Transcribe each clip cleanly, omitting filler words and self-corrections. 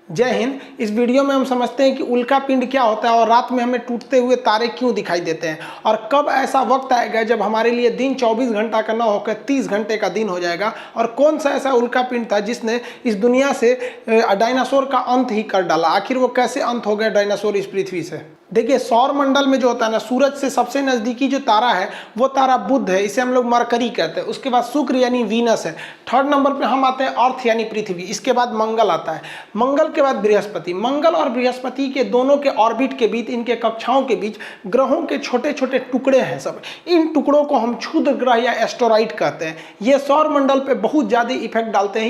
जय हिंद। इस वीडियो में हम समझते हैं कि उल्का पिंड क्या होता है और रात में हमें टूटते हुए तारे क्यों दिखाई देते हैं और कब ऐसा वक्त आएगा जब हमारे लिए दिन 24 घंटा का न होकर 30 घंटे का दिन हो जाएगा, और कौन सा ऐसा उल्का पिंड था जिसने इस दुनिया से डायनासोर का अंत ही कर डाला। आखिर वो कैसे अंत हो गए डायनासोर इस पृथ्वी से। देखिए, सौर मंडल में जो होता है ना, सूरज से सबसे नज़दीकी जो तारा है वो तारा बुध है, इसे हम लोग मरकरी कहते हैं। उसके बाद शुक्र यानी वीनस है। थर्ड नंबर पे हम आते हैं अर्थ यानी पृथ्वी। इसके बाद मंगल आता है। मंगल के बाद बृहस्पति। मंगल और बृहस्पति के दोनों के ऑर्बिट के बीच, इनके कक्षाओं के बीच ग्रहों के छोटे छोटे टुकड़े हैं सब। इन टुकड़ों को हम क्षुद्र ग्रह या एस्टेरॉइड कहते हैं। ये सौर मंडल पे बहुत ज़्यादा इफेक्ट डालते हैं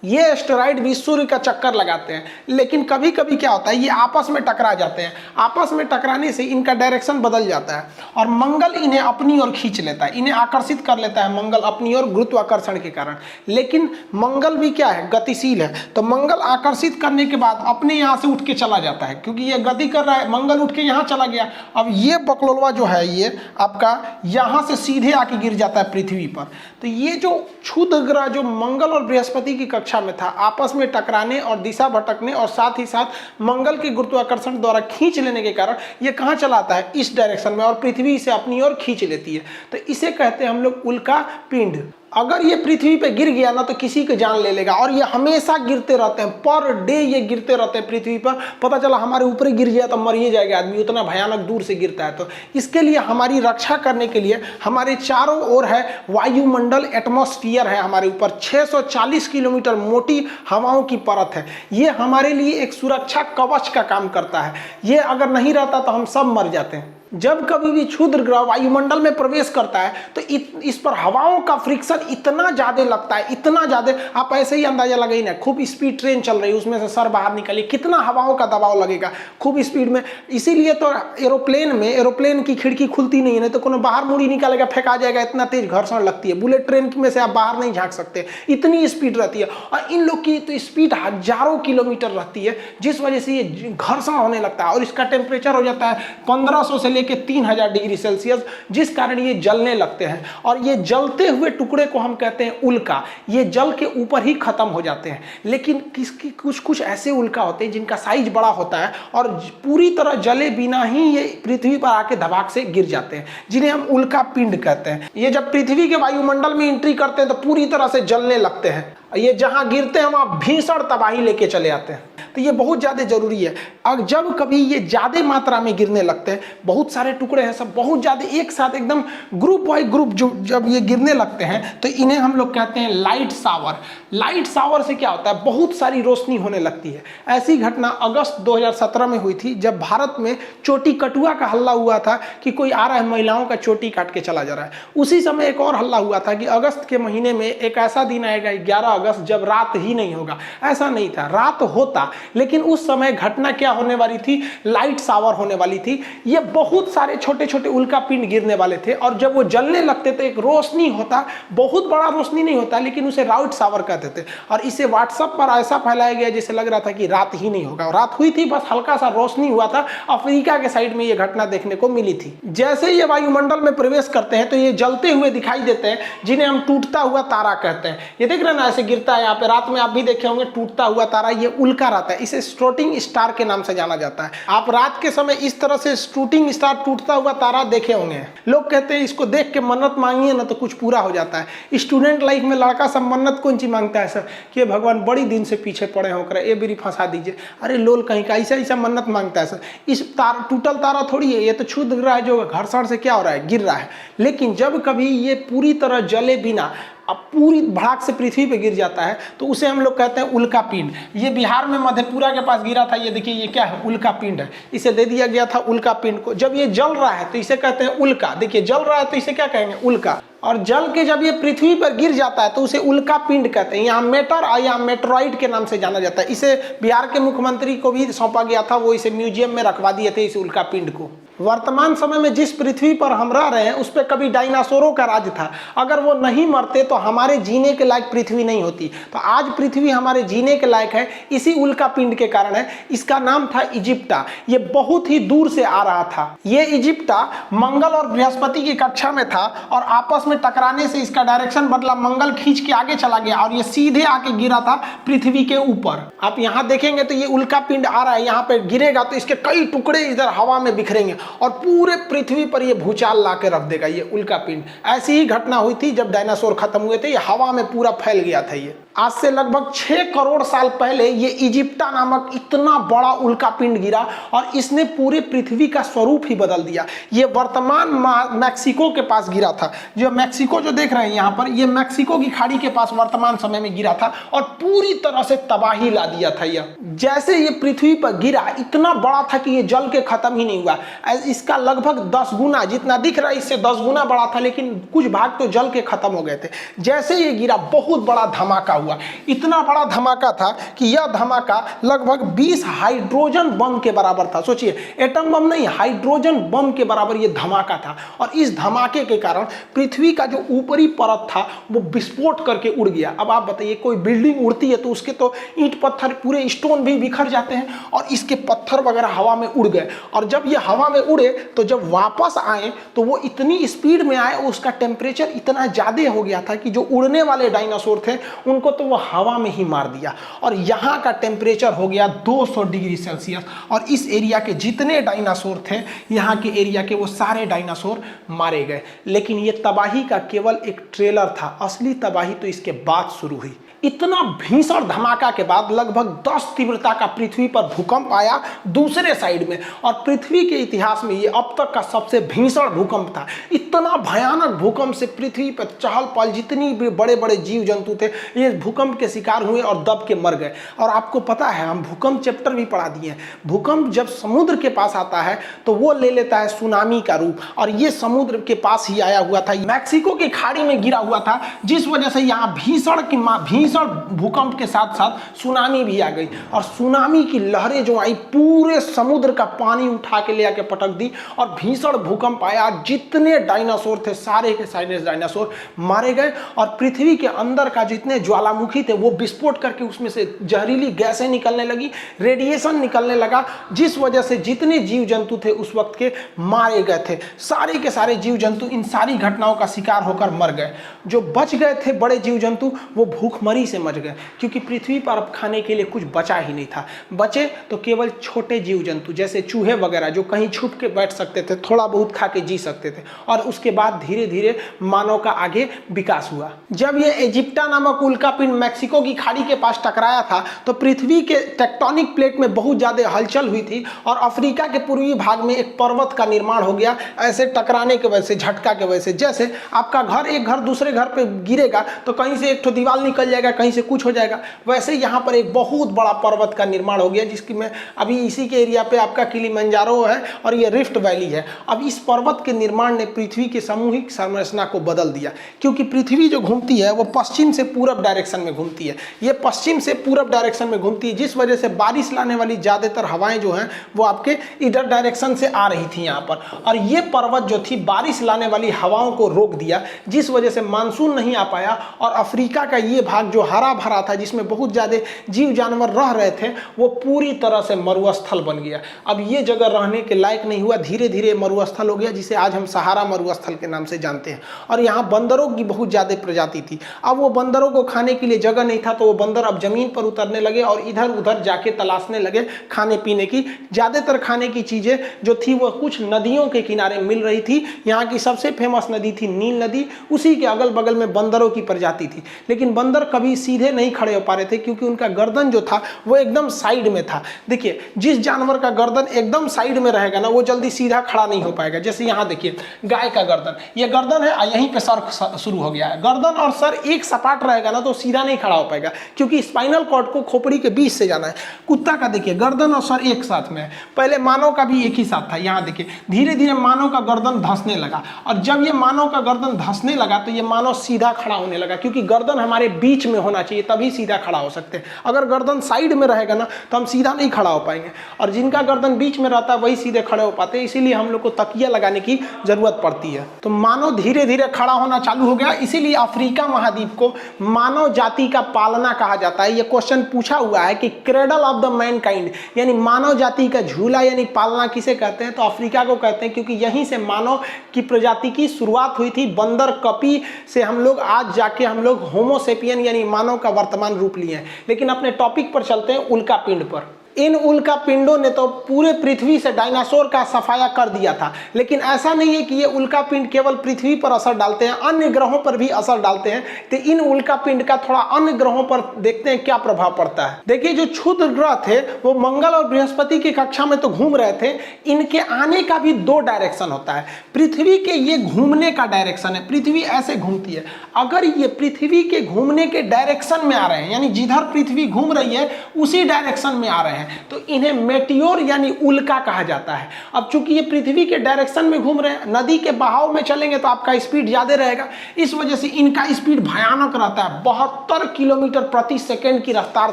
ये एस्टेरॉइड भी सूर्य का चक्कर लगाते हैं, लेकिन कभी कभी क्या होता है, ये आपस में टकरा जाते हैं। आपस में टकराने से इनका डायरेक्शन बदल जाता है और मंगल इन्हें अपनी ओर खींच लेता है, इन्हें आकर्षित कर लेता है मंगल अपनी ओर गुरुत्वाकर्षण के कारण। लेकिन मंगल भी क्या है, गतिशील है, तो मंगल आकर्षित करने के बाद अपने यहाँ से उठ के चला जाता है, क्योंकि ये गति कर रहा है। मंगल उठ के यहाँ चला गया। अब ये बकलोलवा जो है ये आपका यहाँ से सीधे आके गिर जाता है पृथ्वी पर। तो ये जो क्षुद्र ग्रह जो मंगल और बृहस्पति की कक्षा में था, आपस में टकराने और दिशा भटकने और साथ ही साथ मंगल के गुरुत्वाकर्षण द्वारा खींच लेने के कारण ये कहाँ चलाता है, इस डायरेक्शन में, और पृथ्वी इसे अपनी ओर खींच लेती है। तो इसे कहते हैं हम लोग उल्का पिंड। अगर ये पृथ्वी पे गिर गया ना तो किसी की जान ले लेगा, और ये हमेशा गिरते रहते हैं, पर डे ये गिरते रहते हैं पृथ्वी पर। पता चला हमारे ऊपर ही गिर गया तो मर ही जाएगा आदमी, उतना भयानक दूर से गिरता है। तो इसके लिए हमारी रक्षा करने के लिए हमारे चारों ओर है वायुमंडल, एटमॉस्फियर है हमारे ऊपर। 640 किलोमीटर मोटी हवाओं की परत है। ये हमारे लिए एक सुरक्षा कवच का काम करता है। ये अगर नहीं रहता तो हम सब मर जाते हैं। जब कभी भी क्षुद्र ग्रह वायुमंडल में प्रवेश करता है तो इस पर हवाओं का फ्रिक्शन इतना ज़्यादा लगता है, इतना ज़्यादा, आप ऐसे ही अंदाजा लगाइए ना, खूब स्पीड ट्रेन चल रही है, उसमें से सर बाहर निकलिए, कितना हवाओं का दबाव लगेगा खूब स्पीड में। इसीलिए तो एरोप्लेन की खिड़की खुलती नहीं है, नहीं तो कोनो बाहर मुड़ी निकालेगा, फेंका जाएगा, इतना तेज घर्षण लगती है। बुलेट ट्रेन में से आप बाहर नहीं झाँक सकते, इतनी स्पीड रहती है। और इन लोग की तो स्पीड हजारों किलोमीटर रहती है, जिस वजह से ये घर्षण होने लगता है और इसका टेम्परेचर हो जाता है 1500 से लेके 3000 डिग्री सेल्सियस, जिस कारण ये जलने लगते हैं। और ये जलते हुए टुकड़े को हम कहते हैं उल्का। ये जल के ऊपर ही खत्म हो जाते हैं। लेकिन किसकी कुछ ऐसे उल्का होते हैं जिनका साइज बड़ा होता है और पूरी तरह जले बिना ही ये पृथ्वी पर आके धमाक से गिर जाते हैं, जिन्हें हम उल्का पिंड कहते हैं। ये जब पृथ्वी के वायुमंडल में एंट्री करते हैं तो पूरी तरह से जलने लगते हैं। ये जहां गिरते हैं वहां भीषण तबाही लेके चले आते हैं। तो ये बहुत ज़्यादा जरूरी है। अब जब कभी ये ज़्यादा मात्रा में गिरने लगते हैं, बहुत सारे टुकड़े हैं सब बहुत ज़्यादा एक साथ एकदम ग्रुप बाय ग्रुप जब ये गिरने लगते हैं तो इन्हें हम लोग कहते हैं लाइट शावर। लाइट शावर से क्या होता है, बहुत सारी रोशनी होने लगती है। ऐसी घटना अगस्त 2017 में हुई थी, जब भारत में चोटी कटुआ का हल्ला हुआ था कि कोई आ रहा है महिलाओं का चोटी काट के चला जा रहा है। उसी समय एक और हल्ला हुआ था कि अगस्त के महीने में एक ऐसा दिन आएगा 11 अगस्त जब रात ही नहीं होगा। ऐसा नहीं था, रात होता, लेकिन उस समय घटना क्या होने वाली थी, लाइट शावर होने वाली थी। ये बहुत सारे छोटे छोटे उल्का पिंड गिरने वाले थे और जब वो जलने लगते थे एक रोशनी होता, बहुत बड़ा रोशनी नहीं होता, लेकिन उसे लाइट शावर कहते थे। और इसे व्हाट्सएप पर ऐसा फैलाया गया जैसे लग रहा था कि रात ही नहीं होगा। रात हुई थी, बस हल्का सा रोशनी हुआ था। अफ्रीका के साइड में ये घटना देखने को मिली थी। जैसे ये वायुमंडल में प्रवेश करते हैं तो ये जलते हुए दिखाई देते हैं, जिन्हें हम टूटता हुआ तारा कहते हैं। ये देख रहे हैं ना, ऐसे गिरता है यहाँ पे, रात में आप भी देखे होंगे टूटता हुआ तारा, ये उल्का रहता है। इसे शूटिंग स्टार के नाम से जाना जाता है। आप रात के समय इस तरह से शूटिंग स्टार टूटता हुआ तारा देखे होंगे। लोग कहते हैं इसको देख के मन्नत मांगिए ना तो कुछ पूरा हो जाता है। स्टूडेंट लाइफ में लड़का सब मन्नत कौन सी मांगता है सर, कि भगवान बड़ी दिन से पीछे पड़े होकर ये बेरी फंसा दीजिए। अरे लोल कहीं का ऐसा मन्नत मांगता है सर। इस टूटल तारा थोड़ी है, ये तो क्षुद्र ग्रह जो घर्षण से क्या हो रहा है, गिर रहा है। लेकिन जब कभी ये पूरी तरह जले बिना अब पूरी भड़ाक से पृथ्वी पे गिर जाता है तो उसे हम लोग कहते हैं उल्का पिंड। ये बिहार में मधेपुरा के पास गिरा था। ये देखिए, ये क्या है, उल्का पिंड है। इसे दे दिया गया था उल्का पिंड को। जब ये जल रहा है तो इसे कहते हैं उल्का। देखिए, जल रहा है तो इसे क्या कहेंगे, उल्का। और जल के जब ये पृथ्वी पर गिर जाता है तो उसे उल्का पिंड कहते हैं। यहाँ मेटर और यहाँ मेट्रॉइड के नाम से जाना जाता है। इसे बिहार के मुख्यमंत्री को भी सौंपा गया था, वो इसे म्यूजियम में रखवा दिए थे इस उल्का पिंड को। वर्तमान समय में जिस पृथ्वी पर हम रह रहे हैं उस पर कभी डायनासोरों का राज था। अगर वो नहीं मरते तो हमारे जीने के लायक पृथ्वी नहीं होती। तो आज पृथ्वी हमारे जीने के लायक है इसी उल्का पिंड के कारण है। इसका नाम था इजिप्टा। ये बहुत ही दूर से आ रहा था। ये इजिप्टा मंगल और बृहस्पति की कक्षा में था और आपस में टकराने से इसका डायरेक्शन बदला, मंगल खींच के आगे चला गया और ये सीधे आके गिरा था पृथ्वी के ऊपर। आप यहाँ देखेंगे तो ये उल्का पिंड आ रहा है, यहाँ पे गिरेगा तो इसके कई टुकड़े इधर हवा में बिखरेंगे और पूरे पृथ्वी पर ये भूचाल ला के रख देगा ये उल्का पिंड। ऐसी ही घटना हुई थी जब डायनासोर खत्म हुए थे, ये हवा में पूरा फैल गया था। ये आज से लगभग 6 करोड़ साल पहले ये इजिप्टा नामक इतना बड़ा उल्का पिंड गिरा और इसने पूरे पृथ्वी का स्वरूप ही बदल दिया। ये वर्तमान मैक्सिको के पास गिरा था। जो मैक्सिको जो देख रहे हैं यहाँ पर, ये मैक्सिको की खाड़ी के पास वर्तमान समय में गिरा था और पूरी तरह से तबाही ला दिया था। यह जैसे ये पृथ्वी पर गिरा इतना बड़ा था कि ये जल के खत्म ही नहीं हुआ। इसका लगभग 10 गुना, जितना दिख रहा है इससे 10 गुना बड़ा था, लेकिन कुछ भाग तो जल के खत्म हो गए थे। जैसे ये गिरा बहुत बड़ा धमाका हुआ। इतना बड़ा धमाका था कि यह धमाका लगभग 20 हाइड्रोजन बम के बराबर था। सोचिए, एटम बम नहीं, हाइड्रोजन बम के बराबर यह धमाका था। और इस धमाके के कारण पृथ्वी का जो ऊपरी परत था वो विस्फोट करके उड़ गया। अब आप बताइए, कोई बिल्डिंग उड़ती है तो उसके तो ईंट पत्थर पूरे स्टोन भी बिखर जाते हैं और इसके पत्थर वगैरह हवा में उड़ गए। और जब ये हवा में उड़े तो जब वापस आए तो वो इतनी स्पीड में आए, उसका टेम्परेचर इतना ज्यादा हो गया था कि जो उड़ने वाले डायनासोर थे उनको तो वो हवा में ही मार दिया। और यहाँ का टेम्परेचर हो गया 200 डिग्री सेल्सियस। और इस एरिया के जितने डायनासोर थे, यहाँ के एरिया के, वो सारे डायनासोर मारे गए। लेकिन ये तबाही का केवल एक ट्रेलर था, असली तबाही तो इसके बाद शुरू हुई। इतना भीषण धमाका के बाद लगभग 10 तीव्रता का पृथ्वी पर भूकंप आया दूसरे साइड में। और पृथ्वी के इतिहास में ये अब तक का सबसे भीषण भूकंप था। इतना भयानक भूकंप से पृथ्वी पर चहल पहल, जितनी भी बड़े बड़े जीव जंतु थे ये भूकंप के शिकार हुए और दब के मर गए। और आपको पता है, हम भूकंप चैप्टर भी पढ़ा दिए हैं। भूकंप जब समुद्र के पास आता है तो वो ले लेता है सुनामी का रूप, और ये समुद्र के पास ही आया हुआ था। मैक्सिको की खाड़ी में गिरा हुआ था, जिस वजह से यहाँ भीषण भूकंप के साथ साथ सुनामी भी आ गई। और सुनामी की लहरें जो आई, पूरे समुद्र का पानी उठा के ले आके पटक दी और भीषण भूकंप आया। जितने डायनासोर थे सारे के सारे डायनासोर मारे गए और पृथ्वी के अंदर का जितने ज्वालामुखी थे वो विस्फोट करके उसमें से जहरीली गैसें निकलने लगी, रेडिएशन निकलने लगा, जिस वजह से जितने जीव जंतु थे उस वक्त के मारे गए थे। सारे के सारे जीव जंतु इन सारी घटनाओं का शिकार होकर मर गए। जो बच गए थे बड़े जीव जंतु वो भूखमरी से मर गए, क्योंकि पृथ्वी पर अब खाने के लिए कुछ बचा ही नहीं था। बचे तो केवल छोटे जीव जंतु जैसे चूहे वगैरह, जो कहीं छुप के बैठ सकते थे, थोड़ा बहुत खा के जी सकते थे। और उसके बाद धीरे धीरे मानव का आगे विकास हुआ। जब ये इजिप्टा नामक उल्का पिंड मैक्सिको की खाड़ी के पास टकराया था तो पृथ्वी के टेक्टोनिक प्लेट में बहुत ज्यादा हलचल हुई थी और अफ्रीका के पूर्वी भाग में एक पर्वत का निर्माण हो गया, ऐसे टकराने की वजह से, झटका की वजह से। जैसे आपका घर, एक घर दूसरे घर पे गिरेगा तो कहीं से एक तो दीवार निकल जाएगा, कहीं से कुछ हो जाएगा, वैसे यहाँ पर एक बहुत बड़ा पर्वत का निर्माण हो गया, जिसकी मैं अभी इसी के एरिया पे आपका किलिमंजारो है और ये रिफ्ट वैली है। अब इस पर्वत के निर्माण ने पृथ्वी की सामूहिक संरचना को बदल दिया, क्योंकि पृथ्वी जो घूमती है वो पश्चिम से पूरब डायरेक्शन में घूमती है। ये पश्चिम से पूरब डायरेक्शन में घूमती है, जिस वजह से बारिश लाने वाली ज्यादातर हवाएं जो हैं वो आपके इधर डायरेक्शन से आ रही थी यहाँ पर। और ये पर्वत जो थी बारिश लाने वाली हवाओं को रोक दिया, जिस वजह से मानसून नहीं आ पाया और अफ्रीका का ये भाग जो हरा भरा था, जिसमें बहुत ज्यादा जीव जानवर रह रहे थे, वो पूरी तरह से मरुस्थल बन गया। अब ये जगह रहने के लायक नहीं हुआ, धीरे धीरे मरुस्थल हो गया, जिसे आज हम सहारा मरुस्थल के नाम से जानते हैं। और यहाँ बंदरों की बहुत ज्यादा प्रजाति थी। अब वो बंदरों को खाने के लिए जगह नहीं था, तो वो बंदर अब जमीन पर उतरने लगे और इधर उधर जाके तलाशने लगे खाने पीने की। ज्यादातर खाने की चीजें जो थी वो कुछ नदियों के किनारे मिल रही थी। यहाँ की सबसे फेमस नदी थी नील नदी, उसी के अगल बगल में बंदरों की प्रजाति थी। लेकिन बंदर कभी सीधे नहीं खड़े हो पा रहे थे, क्योंकि उनका गर्दन जो था वो एकदम साइड में था। देखिए, जिस जानवर का गर्दन एकदम साइड में रहेगा ना, वो जल्दी सीधा खड़ा नहीं हो पाएगा। जैसे यहाँ देखिए, गाय का गर्दन, ये गर्दन है, यहीं पे सर शुरू हो गया है। गर्दन और सर एक सपाट रहेगा ना तो सीधा नहीं खड़ा हो पाएगा, क्योंकि स्पाइनल कॉर्ड को खोपड़ी के बीच से जाना है। कुत्ता का देखिए, गर्दन और सर एक साथ में है। पहले मानव का भी एक ही साथ था। यहाँ देखिए, धीरे धीरे मानव का गर्दन धंसने लगा, और जब ये मानव का गर्दन धंसने लगा तो ये मानव सीधा खड़ा होने लगा, क्योंकि गर्दन हमारे बीच में में होना चाहिए, तभी सीधा खड़ा हो सकते हैं। अगर गर्दन साइड में रहेगा ना तो हम सीधा नहीं खड़ा हो पाएंगे, और जिनका गर्दन बीच में रहता है वही सीधे खड़े हो पाते हैं। इसीलिए हम लोग को तकिया लगाने की जरूरत पड़ती है। तो मानव धीरे धीरे खड़ा होना चालू हो गया, इसीलिए अफ्रीका महाद्वीप को मानव जाति का पालना कहा जाता है। ये क्वेश्चन पूछा हुआ है कि क्रेडल ऑफ द मैनकाइंड यानी मानव जाति का झूला यानी पालना किसे कहते हैं, तो अफ्रीका को कहते हैं, क्योंकि यहीं से मानव की प्रजाति की शुरुआत हुई थी। बंदर कपी से हम लोग आज जाके हम लोग होमोसेपियन यानी मानव का वर्तमान रूप लिए हैं। लेकिन अपने टॉपिक पर चलते हैं, उल्का पिंड पर। इन उल्का पिंडों ने तो पूरे पृथ्वी से डायनासोर का सफाया कर दिया था, लेकिन ऐसा नहीं है कि ये उल्का पिंड केवल पृथ्वी पर असर डालते हैं, अन्य ग्रहों पर भी असर डालते हैं। तो इन उल्का पिंड का थोड़ा अन्य ग्रहों पर देखते हैं क्या प्रभाव पड़ता है। देखिए, जो क्षुद्र ग्रह थे वो मंगल और बृहस्पति की कक्षा में तो घूम रहे थे, इनके आने का भी दो डायरेक्शन होता है। पृथ्वी के ये घूमने का डायरेक्शन है, पृथ्वी ऐसे घूमती है। अगर ये पृथ्वी के घूमने के डायरेक्शन में आ रहे हैं, यानी जिधर पृथ्वी घूम रही है उसी डायरेक्शन में आ रहे हैं, तो इन्हें मेटियोर यानी उल्का कहा जाता है। अब चूंकि ये पृथ्वी के डायरेक्शन में घूम रहे हैं, नदी के बहाव में चलेंगे तो आपका स्पीड ज्यादा रहेगा, इस वजह से इनका स्पीड भयानक रहता है। 72 किलोमीटर प्रति सेकंड की रफ्तार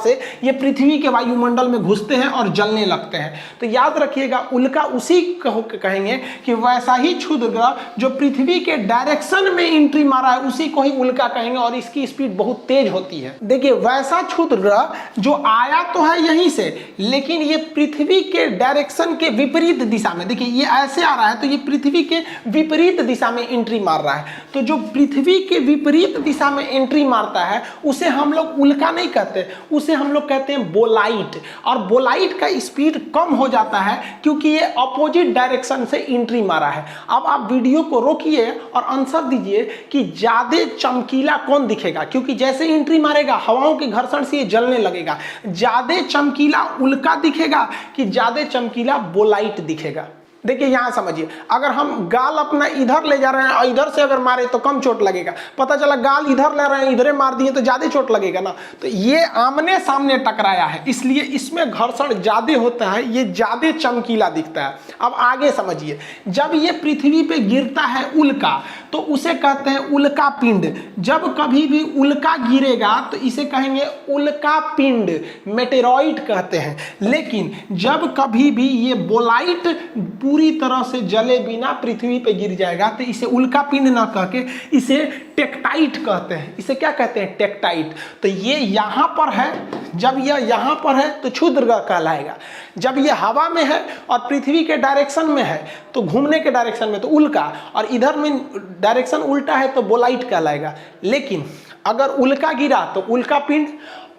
से ये पृथ्वी के वायुमंडल में घुसते हैं और जलने लगते हैं। तो याद रखिएगा, उल्का उसी को कहेंगे कि वैसा ही क्षुद्र ग्रह जो पृथ्वी के डायरेक्शन में एंट्री मारा है उसी को ही उल्का कहेंगे, और इसकी स्पीड बहुत तेज होती है। देखिए, वैसा क्षुद्र ग्रह जो आया तो है यहीं से, लेकिन ये पृथ्वी के डायरेक्शन के विपरीत दिशा में, देखिए ये ऐसे आ रहा है तो ये पृथ्वी के विपरीत दिशा में एंट्री मार रहा है। तो जो पृथ्वी के विपरीत दिशा में एंट्री मारता है उसे हम लोग उल्का नहीं कहते, उसे हम लोग कहते हैं बोलाइट। और बोलाइट का स्पीड कम हो जाता है क्योंकि ये अपोजिट डायरेक्शन से एंट्री मारा है। अब आप वीडियो को रोकिए और आंसर दीजिए कि ज्यादा चमकीला कौन दिखेगा, क्योंकि जैसे एंट्री मारेगा हवाओं के घर्षण से ये जलने लगेगा। ज्यादा चमकीला उल्का दिखेगा कि ज्यादा चमकीला बोलाइट दिखेगा। देखिए यहां समझिए, अगर हम गाल अपना इधर ले जा रहे हैं और इधर से अगर मारे तो कम चोट लगेगा, पता चला गाल इधर ले रहे हैं इधरे मार दिए तो ज्यादा चोट लगेगा ना। तो ये आमने सामने टकराया है, इसलिए इसमें घर्षण ज्यादा होता है, ये ज्यादा चमकीला दिखता है। अब आगे समझिए, जब ये पृथ्वी पे गिरता है उल्का तो उसे कहते हैं उल्का पिंड। जब कभी भी उल्का गिरेगा तो इसे कहेंगे उल्का पिंड, मेटेरॉइड कहते हैं। लेकिन जब कभी भी ये बोलाइट पूरी तरह से जले बिना पृथ्वी पे गिर जाएगा तो इसे उल्का पिंड ना कह के इसे टेक्टाइट कहते हैं। इसे क्या कहते हैं? टेक्टाइट। तो ये यहाँ पर है, जब यह यहाँ पर है तो क्षुद्र ग्रह कहलाएगा। जब ये हवा में है और पृथ्वी के डायरेक्शन में है तो घूमने के डायरेक्शन में तो उल्का, और इधर में डायरेक्शन उल्टा है तो बोलाइट कहलाएगा। लेकिन अगर उल्का गिरा तो उल्का पिंड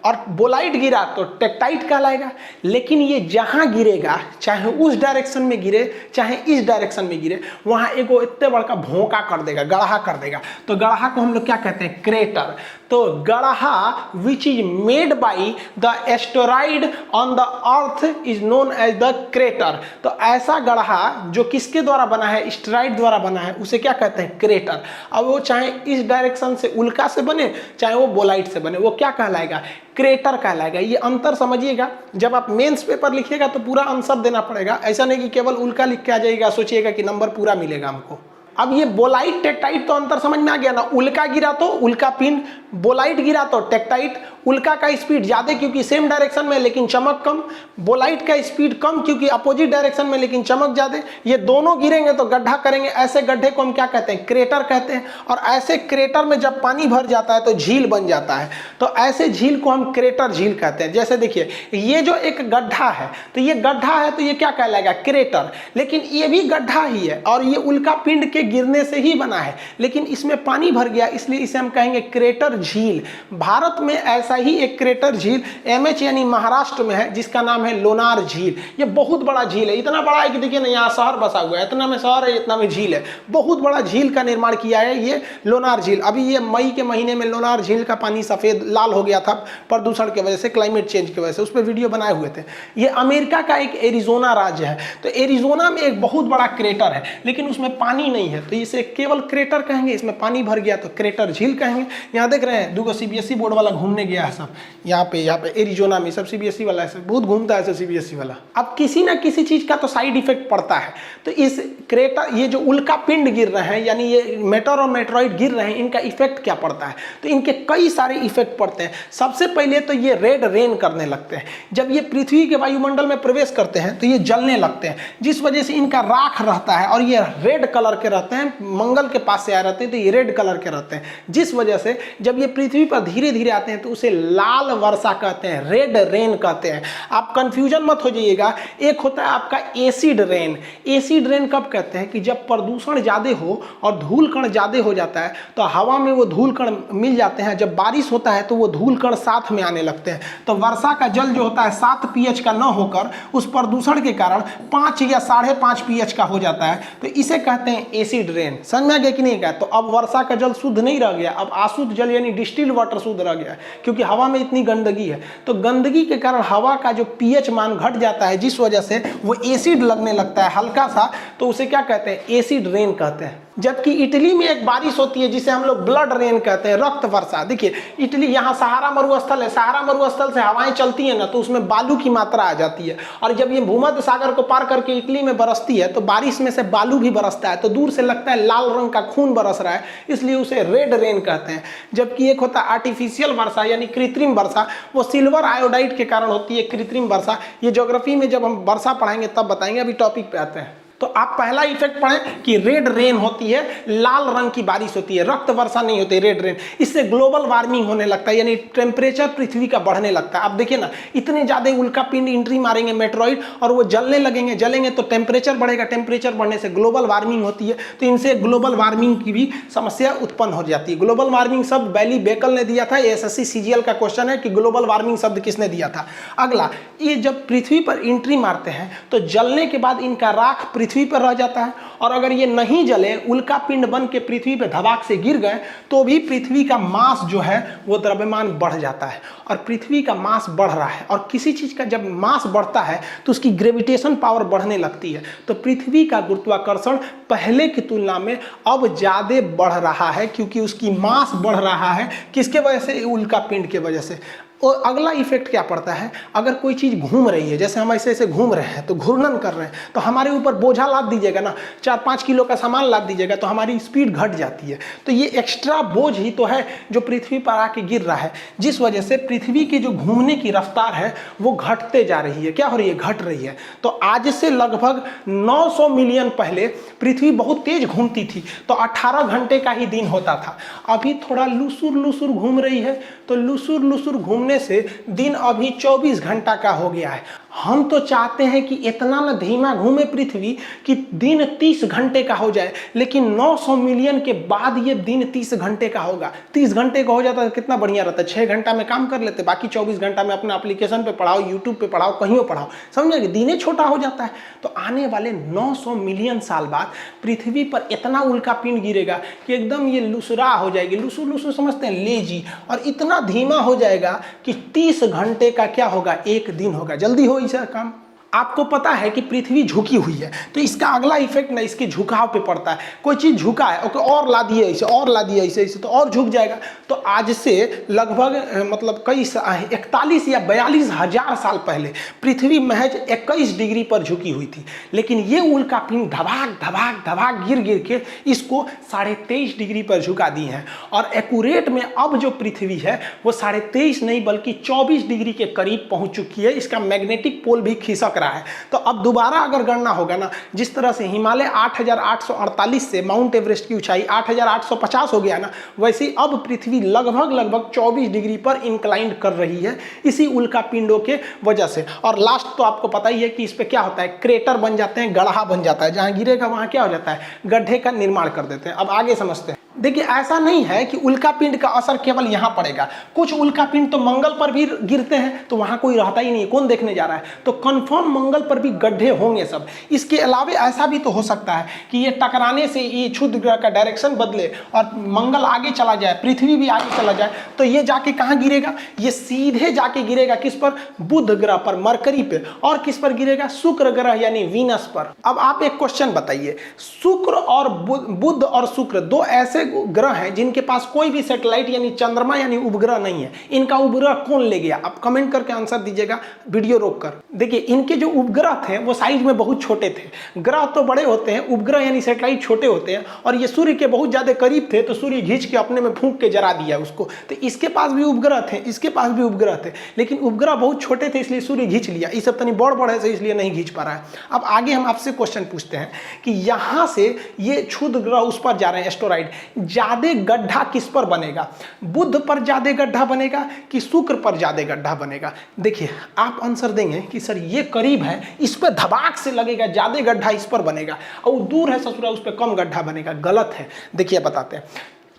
और बोलाइट गिरा तो टेक्टाइट कहलाएगा। लेकिन ये जहां गिरेगा, चाहे उस डायरेक्शन में गिरे चाहे इस डायरेक्शन में गिरे, वहां एगो इतने बड़का भोंका कर देगा, गड़हा कर देगा। तो गड़हा को हम लोग क्या कहते हैं? क्रेटर। तो गड़हा which is made by the asteroid on the earth is known as the crater. तो ऐसा गड़हा जो किसके द्वारा बना है? एस्टेरॉइड द्वारा बना है, उसे क्या कहते हैं? क्रेटर। अब वो चाहे इस डायरेक्शन से उल्का से बने चाहे वो बोलाइट से बने, वो क्या कहलाएगा? क्रेटर कहलाएगा। ये अंतर समझिएगा, जब आप मेंस पेपर लिखिएगा तो पूरा आंसर देना पड़ेगा। ऐसा नहीं कि केवल उल्का लिख के आ जाएगा, सोचिएगा कि नंबर पूरा मिलेगा हमको। अब ये बोलाइट टेक्टाइट तो अंतर समझ में आ गया ना। उल्का गिरा तो उल्का पिंड, बोलाइट गिरा तो टेक्टाइट। उल्का का स्पीड ज्यादा क्योंकि सेम डायरेक्शन में लेकिन चमक कम, बोलाइट का स्पीड कम क्योंकि अपोजिट डायरेक्शन में लेकिन चमक ज्यादा। ये दोनों गिरेंगे तो गड्ढा करेंगे, ऐसे गड्ढे को हम क्या कहते हैं? क्रेटर कहते हैं। और ऐसे क्रेटर में जब पानी भर जाता है तो झील बन जाता है, तो ऐसे झील को हम क्रेटर झील कहते हैं। जैसे देखिए, ये जो एक गड्ढा है तो ये गड्ढा है तो ये क्या कहलाएगा? क्रेटर। लेकिन ये भी गड्ढा ही है और ये उल्का पिंड के गिरने से ही बना है, लेकिन इसमें पानी भर गया इसलिए इसे हम कहेंगे क्रेटर झील। भारत में ऐसा ही एक क्रेटर झील एमएच यानी महाराष्ट्र में है जिसका नाम है लोनार झील। ये बहुत बड़ा झील है, इतना बड़ा है कि देखिए ना यहाँ शहर बसा हुआ है, इतना में शहर है इतना में झील है। बहुत बड़ा झील का निर्माण किया है ये लोनार झील। अभी ये मई के महीने में लोनार झील का पानी सफेद लाल हो गया था प्रदूषण की वजह से, क्लाइमेट चेंज की वजह से। उस पर वीडियो बनाए हुए थे। ये अमेरिका का एक एरिजोना राज्य है, तो एरिजोना में एक बहुत बड़ा क्रेटर है लेकिन उसमें पानी नहीं है। है तो इसे केवल क्रेटर कहेंगे, इसमें पानी भर गया तो क्रेटर झील कहेंगे। यहाँ देख रहे हैं 2 सीबीएसई बोर्ड वाला घूमने गया है सब, यहाँ पे एरिजोना में सब सीबीएसई वाला है, बहुत घूमता है सीबीएसई वाला। अब किसी ना किसी चीज का तो साइड इफेक्ट पड़ता है, तो इस क्रेटर, ये जो उल्का पिंड गिर रहे हैं यानी ये मेटर और मेट्रॉइड गिर रहे हैं, इनका इफेक्ट क्या पड़ता है? तो इनके कई सारे इफेक्ट पड़ते हैं। सबसे पहले तो ये रेड रेन करने लगते हैं। जब ये पृथ्वी के वायुमंडल में प्रवेश करते हैं तो ये जलने लगते हैं, जिस वजह से इनका राख रहता है और ये रेड कलर के रहते हैं, मंगल के पास से आए रहते हैं तो ये रेड कलर के रहते हैं, जिस वजह से जब ये पृथ्वी पर धीरे धीरे आते हैं तो उसे लाल वर्षा कहते हैं, रेड रेन कहते हैं। आप कंफ्यूजन मत हो जाइएगा। एक होता है आपका एसिड रेन। एसिड रेन कब कहते हैं? कि जब प्रदूषण ज़्यादा हो और धूल कण ज़्यादा हो जाता है तो हवा में वो धूल कण मिल जाते हैं, जब बारिश होता है तो वो धूल कण साथ में आने लगते हैं, तो वर्षा का जल जो होता है 7 pH का न होकर उस प्रदूषण के कारण 5 या 5.5 pH का हो जाता है, तो इसे कहते हैं एसिड रेन। समझ में आ गया कि नहीं? तो अब वर्षा का जल शुद्ध नहीं रह गया, अब अशुद्ध जल यानी डिस्टिल्ड वाटर शुद्ध रह गया, क्योंकि हवा में इतनी गंदगी है। तो गंदगी के कारण हवा का जो pH मान घट जाता है, जिस वजह से वो एसिड लगने लगता है हल्का सा, तो उसे क्या कहते हैं? एसिड रेन कहते हैं। जबकि इटली में एक बारिश होती है जिसे हम लोग ब्लड रेन कहते हैं, रक्त वर्षा। देखिए इटली, यहाँ सहारा मरुस्थल है, सहारा मरुस्थल से हवाएं चलती हैं ना, तो उसमें बालू की मात्रा आ जाती है, और जब ये भूमध्य सागर को पार करके इटली में बरसती है तो बारिश में से बालू भी बरसता है, तो दूर से लगता है लाल रंग का खून बरस रहा है, इसलिए उसे रेड रेन कहते हैं। जबकि एक होता है आर्टिफिशियल वर्षा यानी कृत्रिम वर्षा, वो सिल्वर आयोडाइड के कारण होती है कृत्रिम वर्षा। ये ज्योग्राफी में जब हम वर्षा पढ़ाएंगे तब बताएंगे, अभी टॉपिक पे आते हैं। तो आप पहला इफेक्ट पढ़ें कि रेड रेन होती है, लाल रंग की बारिश होती है, रक्त वर्षा नहीं होती, रेड रेन। इससे ग्लोबल वार्मिंग होने लगता है, यानी टेम्परेचर पृथ्वी का बढ़ने लगता है। आप देखिए ना, इतने ज्यादा उल्का पिंड एंट्री मारेंगे मेट्रॉइड और वो जलने लगेंगे, जलेंगे तो टेम्परेचर बढ़ेगा, टेम्परेचर बढ़ने से ग्लोबल वार्मिंग होती है, तो इनसे ग्लोबल वार्मिंग की भी समस्या उत्पन्न हो जाती है। ग्लोबल वार्मिंग शब्द बैली बेकल ने दिया था, एसएससी सीजीएल का क्वेश्चन है कि ग्लोबल वार्मिंग शब्द किसने दिया था। अगला, ये जब पृथ्वी पर एंट्री मारते हैं तो जलने के बाद इनका राख पृथ्वी पर रह जाता है, और अगर ये नहीं जले, उल्का पिंड बन के पृथ्वी पर धमाक से गिर गए, तो भी पृथ्वी का मास जो है वो द्रव्यमान बढ़ जाता है, और पृथ्वी का मास बढ़ रहा है, और किसी चीज का जब मास बढ़ता है तो उसकी ग्रेविटेशन पावर बढ़ने लगती है, तो पृथ्वी का गुरुत्वाकर्षण पहले की तुलना में अब ज्यादा बढ़ रहा है, क्योंकि उसकी मास बढ़ रहा है। किसके वजह से? उल्का पिंड के वजह से। और अगला इफेक्ट क्या पड़ता है? अगर कोई चीज़ घूम रही है, जैसे हम ऐसे ऐसे घूम रहे हैं तो घूर्णन कर रहे हैं, तो हमारे ऊपर बोझा लाद दीजिएगा ना, 4-5 किलो का सामान लाद दीजिएगा तो हमारी स्पीड घट जाती है। तो ये एक्स्ट्रा बोझ ही तो है जो पृथ्वी पर आके गिर रहा है, जिस वजह से पृथ्वी की जो घूमने की रफ्तार है वो घटते जा रही है। क्या हो रही है? घट रही है। तो आज से लगभग 900 मिलियन पहले पृथ्वी बहुत तेज घूमती थी, तो 18 घंटे का ही दिन होता था। अभी थोड़ा लुसुर लुसुर घूम रही है, तो लुसुर लुसुर घूमने से दिन अभी 24 घंटा का हो गया है। हम तो चाहते हैं कि इतना न धीमा घूमे पृथ्वी कि दिन 30 घंटे का हो जाए, लेकिन 900 मिलियन के बाद ये दिन 30 घंटे का होगा। 30 घंटे का हो जाता है कितना बढ़िया रहता है, 6 घंटा में काम कर लेते, बाकी 24 घंटा में अपना एप्लीकेशन पे पढ़ाओ, यूट्यूब पे पढ़ाओ, कहीं पढ़ाओ, समझे? दिने छोटा हो जाता है। तो आने वाले 900 मिलियन साल बाद पृथ्वी पर इतना उल्का पिंड गिरेगा कि एकदम ये लुसरा हो जाएगी, लुसुर लुसुर समझते हैं, लेजी, और इतना धीमा हो जाएगा कि 30 घंटे का क्या होगा? एक दिन होगा। जल्दी हो इसका काम। आपको पता है कि पृथ्वी झुकी हुई है, तो इसका अगला इफेक्ट ना इसके झुकाव पे पड़ता है। कोई चीज झुका है, ओके, और ला दिए ऐसे, और ला दिए ऐसे ऐसे, तो और झुक जाएगा। तो आज से लगभग मतलब कई 41 या 42 हजार साल पहले पृथ्वी महज 21 डिग्री पर झुकी हुई थी, लेकिन ये उल्का पिंड धबाक धबाक धबाक गिर गिर के इसको 23.5 डिग्री पर झुका दी है। और एक्यूरेट में अब जो पृथ्वी है वो 23.5 नहीं बल्कि 24 डिग्री के करीब पहुंच चुकी है। इसका मैग्नेटिक पोल भी खिसक रहा है। तो अब दोबारा अगर गणना होगा ना, जिस तरह से हिमालय 8848 से माउंट एवरेस्ट की ऊंचाई 8850 हो गया ना, वैसे अब पृथ्वी लगभग 24 डिग्री पर इंक्लाइंड कर रही है इसी उल्का पिंडों के वजह से। और लास्ट तो आपको पता ही है कि इस पे क्या होता है, क्रेटर बन जाते हैं, गड्ढा बन जाता है, जहां गिरेगा वहां क्या हो जाता है, गड्ढे का निर्माण कर देते हैं। अब आगे समझते हैं। देखिए ऐसा नहीं है कि उल्का पिंड का असर केवल यहाँ पड़ेगा, कुछ उल्का पिंड तो मंगल पर भी गिरते हैं तो वहाँ कोई रहता ही नहीं, कौन देखने जा रहा है, तो कंफर्म मंगल पर भी गड्ढे होंगे सब। इसके अलावा ऐसा भी तो हो सकता है कि ये टकराने से ये क्षुद्र ग्रह का डायरेक्शन बदले और मंगल आगे चला जाए, पृथ्वी भी आगे चला जाए, तो ये जाके कहाँ गिरेगा, ये सीधे जाके गिरेगा किस पर, बुध ग्रह पर, मरकरी पे, और किस पर गिरेगा, शुक्र ग्रह यानी वीनस पर। अब आप एक क्वेश्चन बताइए, शुक्र और बुध और शुक्र दो ऐसे ग्रह हैं जिनके पास कोई भी सैटेलाइट यानी चंद्रमा यानी उपग्रह नहीं है, इनका उपग्रह कौन ले गया, आप कमेंट करके आंसर दीजिएगा वीडियो रोककर। देखिए इनके जो उपग्रह थे वो साइज में बहुत छोटे थे, ग्रह तो बड़े होते हैं, उपग्रह यानी सैटेलाइट छोटे होते हैं, और ये सूर्य के बहुत ज्यादा करीब थे तो सूर्य खींच के अपने में फूंक के जला दिया उसको, तो इसके पास भी उपग्रह थे, इसके पास भी उपग्रह थे, लेकिन उपग्रह बहुत छोटे थे इसलिए सूर्य खींच लिया, ये सब तनी बड़ बड़ है इसलिए नहीं खींच पा रहा है। अब आगे हम आपसे क्वेश्चन पूछते हैं कि यहां से ये क्षुद्र ग्रह उस पर जा रहे हैं, एस्टेरॉइड, ज्यादा गड्ढा किस पर बनेगा, बुध पर ज्यादा गड्ढा बनेगा कि शुक्र पर ज्यादा गड्ढा बनेगा। देखिए आप आंसर देंगे कि सर ये करीब है, इस पर धबाक से लगेगा, ज्यादा गड्ढा इस पर बनेगा, और दूर है ससुरा उस पर कम गड्ढा बनेगा। गलत है, देखिए बताते हैं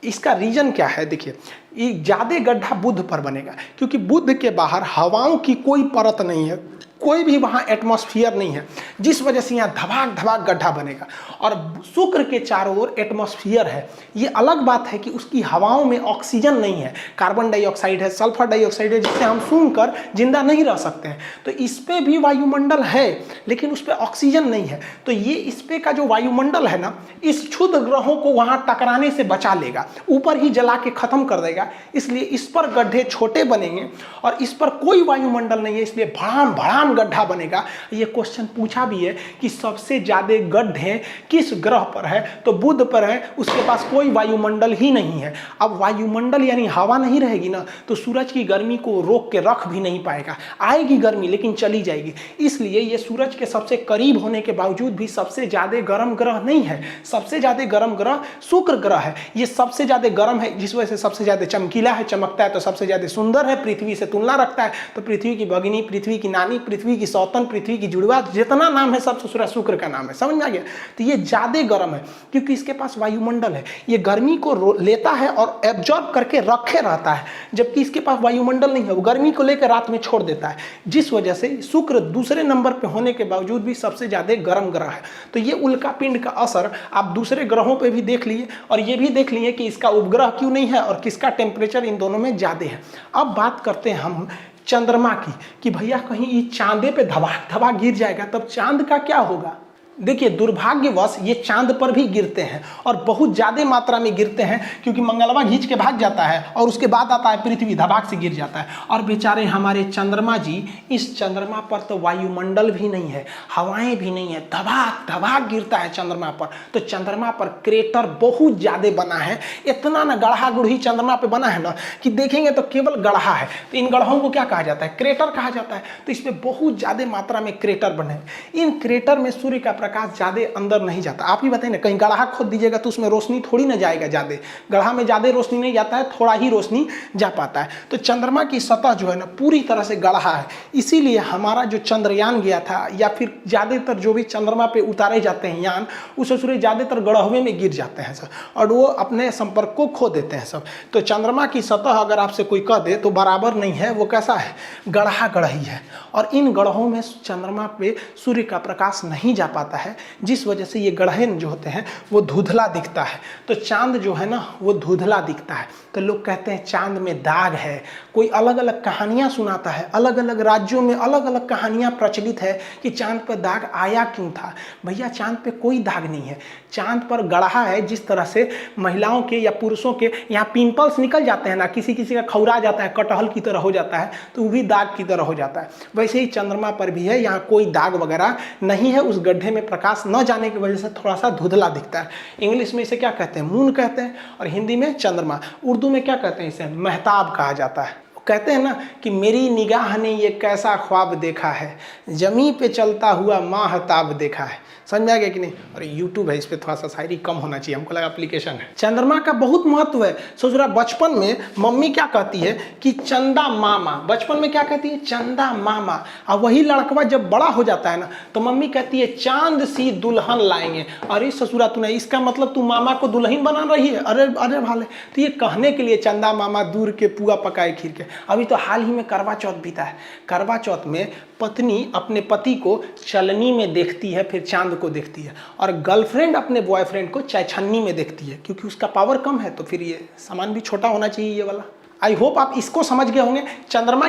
इसका रीजन क्या है। देखिए ये ज्यादा गड्ढा बुध पर बनेगा क्योंकि बुध के बाहर हवाओं की कोई परत नहीं है, कोई भी वहां एटमॉस्फेयर नहीं है, जिस वजह से यहाँ धबाक धबाक गड्ढा बनेगा। और शुक्र के चारों ओर एटमॉस्फेयर है, ये अलग बात है कि उसकी हवाओं में ऑक्सीजन नहीं है, कार्बन डाइऑक्साइड है, सल्फर डाइऑक्साइड है, जिससे हम सूंघकर जिंदा नहीं रह सकते हैं। तो इस पे भी वायुमंडल है लेकिन उस पर ऑक्सीजन नहीं है, तो ये इस पे का जो वायुमंडल है ना, इस क्षुद्र ग्रहों को वहां टकराने से बचा लेगा, ऊपर ही जला के खत्म कर देगा, इसलिए इस पर गड्ढे छोटे बनेंगे और इस पर कोई वायुमंडल नहीं है, इसलिए भड़ाम भड़ाम गड्ढा बनेगा। ये क्वेश्चन पूछा भी है कि सबसे ज्यादा गड्ढे किस ग्रह पर है, तो बुध पर है, उसके पास कोई वायुमंडल ही नहीं है। अब वायुमंडल यानी हवा नहीं रहेगी ना, तो सूरज की गर्मी को रोक के रख भी नहीं पाएगा, आएगी गर्मी लेकिन चली जाएगी, इसलिए ये सूरज के सबसे करीब होने के बावजूद भी सबसे ज्यादा गर्म ग्रह नहीं है। सबसे ज्यादा गर्म ग्रह शुक्र ग्रह है, ये सबसे ज्यादा गर्म है, जिस वजह से सबसे ज्यादा चमकीला है, चमकता है, तो सबसे ज्यादा सुंदर है, पृथ्वी से तुलना रखता है, तो पृथ्वी की भगिनी, पृथ्वी की नानी, पृथ्वी की सौतन, पृथ्वी की जुड़वा, जितना नाम है सब ससुरा शुक्र का नाम है, समझ में आ गया। तो ये ज्यादा गर्म है क्योंकि इसके पास वायुमंडल है, ये गर्मी को लेता है और एब्जॉर्ब करके रखे रहता है, जबकि इसके पास वायुमंडल नहीं है, वो गर्मी को लेकर रात में छोड़ देता है, जिस वजह से शुक्र दूसरे नंबर पे होने के बावजूद भी सबसे ज्यादा गर्म ग्रह है। तो ये उल्का पिंड का असर आप दूसरे ग्रहों पे भी देख लिए और ये भी देख लिए कि इसका उपग्रह क्यों नहीं है और किसका टेम्परेचर इन दोनों में ज्यादा है। अब बात करते हैं हम चंद्रमा की कि भैया कहीं ये चांदे पे धबाक धबाक गिर जाएगा तब चांद का क्या होगा। देखिए दुर्भाग्यवश ये चांद पर भी गिरते हैं और बहुत ज़्यादा मात्रा में गिरते हैं क्योंकि मंगलवा खींच के भाग जाता है और उसके बाद आता है पृथ्वी, धबाक से गिर जाता है। और बेचारे हमारे चंद्रमा जी, इस चंद्रमा पर तो वायुमंडल भी नहीं है, हवाएं भी नहीं है, धबाक धबाक गिरता है चंद्रमा पर। तो चंद्रमा पर क्रेटर बहुत ज़्यादा बना है, इतना ना गढ़ा गुढ़ी चंद्रमा पर बना है ना कि देखेंगे तो केवल गढ़ा है। तो इन गढ़ों को क्या कहा जाता है, क्रेटर कहा जाता है। तो इसमें बहुत ज़्यादा मात्रा में क्रेटर बने, इन क्रेटर में सूर्य का प्रकाश ज्यादा अंदर नहीं जाता। आप ही बताइए ना, कहीं गड्ढा खोद दीजिएगा तो उसमें रोशनी थोड़ी ना जाएगा, ज्यादा गड्ढा में ज्यादा रोशनी नहीं जाता है, थोड़ा ही रोशनी जा पाता है। तो चंद्रमा की सतह जो है ना पूरी तरह से गड्ढा है, इसीलिए हमारा जो चंद्रयान गया था या फिर ज्यादातर जो भी चंद्रमा पे उतारे जाते हैं यान, उस सूर्य ज्यादातर गड्ढे में गिर जाते हैं सब और वो अपने संपर्क को खो देते हैं सब। तो चंद्रमा की सतह अगर आपसे कोई कह दे तो बराबर नहीं है, वो कैसा है, गड्ढा गढ़ही है। और इन गड्ढों में चंद्रमा पे सूर्य का प्रकाश नहीं जा पाता है, जिस वजह से ये गड्ढे जो होते हैं वो धुंधला दिखता है। तो चांद जो है ना वो धुंधला दिखता है। तो लोग कहते हैं चांद में दाग है, कोई अलग अलग कहानियां सुनाता है, अलग अलग राज्यों में अलग अलग कहानियां प्रचलित है कि चांद पर दाग आया क्यों था। भैया चांद पे कोई दाग नहीं है, चांद पर गड्ढा है। जिस तरह से महिलाओं के या पुरुषों के यहाँ पिंपल्स निकल जाते हैं ना, किसी किसी का खौरा जाता है, कटहल की तरह हो जाता है, तो वो भी दाग की तरह हो जाता है। वैसे ही चंद्रमा पर भी है, यहाँ कोई दाग वगैरह नहीं है, उस गड्ढे में प्रकाश न जाने की वजह से थोड़ा सा धुंधला दिखता है। इंग्लिश में इसे क्या कहते हैं, मून कहते हैं, और हिंदी में चंद्रमा। उर्दू में क्या कहते हैं, इसे महताब कहा जाता है। कहते हैं ना कि मेरी निगाह ने ये कैसा ख्वाब देखा है, जमी पे चलता हुआ माहताब देखा है। समझ में आ गया कि नहीं? और यूट्यूब है, इस पर थोड़ा सा शायरी कम होना चाहिए, हमको लगा एप्लीकेशन है। चंद्रमा का बहुत महत्व है। सोच रहा बचपन में मम्मी क्या कहती है कि चंदा मामा, बचपन में क्या कहती है? चंदा मामा। और वही लड़कवा जब बड़ा हो जाता है ना तो मम्मी कहती है चांद सी दुल्हन लाएंगे। अरे ससुरा तूने, इसका मतलब तू मामा को दुल्हन बना रही है? अरे अरे भाले, तो ये कहने के लिए चंदा मामा दूर के पुआ पकाए खीर के। अभी तो हाल ही में करवा चौथ बीता है। करवा चौथ में पत्नी अपने पति को चलनी में देखती है, फिर चांद को देखती है, और गर्लफ्रेंड अपने बॉयफ्रेंड को चायछन्नी में देखती है, क्योंकि उसका पावर कम है। तो फिर ये सामान भी छोटा होना चाहिए ये वाला। आई होप आप इसको समझ गए होंगे। चंद्रमा